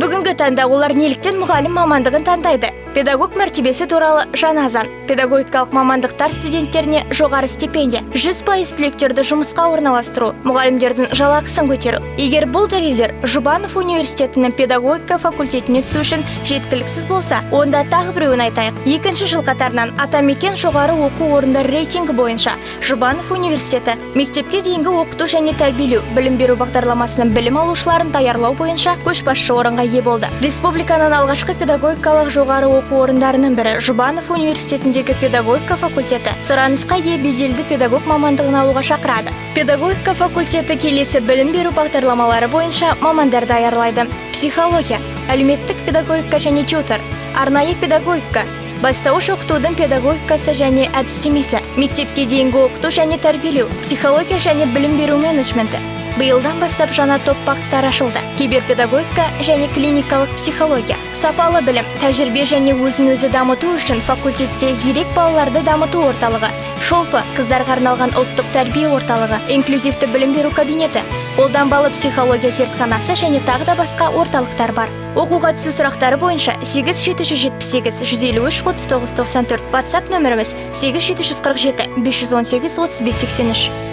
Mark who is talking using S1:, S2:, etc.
S1: Бүгінгі таңда олар неліктен мұғалім мамандығын таңдайды? Педагог мәртебесі туралы жаңа заң. Педагогикалық мамандықтар студенттеріне жоғары стипендия, 100% түлектерді жұмысқа орналастыру, мұғалімдердің жалақысын көтеру. Егер бұл дәлелдер Жұбанов университетінің педагогика факультетіне түсу үшін жеткіліксіз болса, онда тағы біреуін айтайық. Екінші жыл қатарынан Атамекен жоғары оқу орындары рейтингі бойынша Жұбанов университеті мектепке дейінгі оқыту және тәрбиелеу білім беру бағдарламасының білім алушыларын даярлау бойынша көшбасшы орынға ие болды. Республиканың алғашқы педагогикалық жоғары оқу орындарының бірі Жұбанов университетіндегі педагогика факультеті сұранысқа ие беделді педагог мамандығын алуға шақырады. Педагогика факультеті келесі білім беру бағдарламалары бойынша мамандар даярлайды. Психология, әлеуметтік педагогика және тьютор, арнайы педагогика, бастауыш оқытудың педагогикасы және әдістемесі, мектепке дейінгі оқыту және тәрбиелеу, психология және білім беру менеджменті. Биылдан бастап жаңа топ бағыттар ашылды. Киберпедагогика және клиникалық психология. Сапалы білім, тәжірибе және өзін-өзі дамыту үшін факультетте зерек балаларды дамыту орталығы, шолпы, қыздарға арналған ұлттық тәрбие орталығы, инклюзивті білім беру кабинеті, қолданбалы психология зертханасы және тағы да басқа орталықтар бар. Оқуға түсу сұрақтары бойынша 8778-153-3994, WhatsApp нөміріміз 8747-518-3583.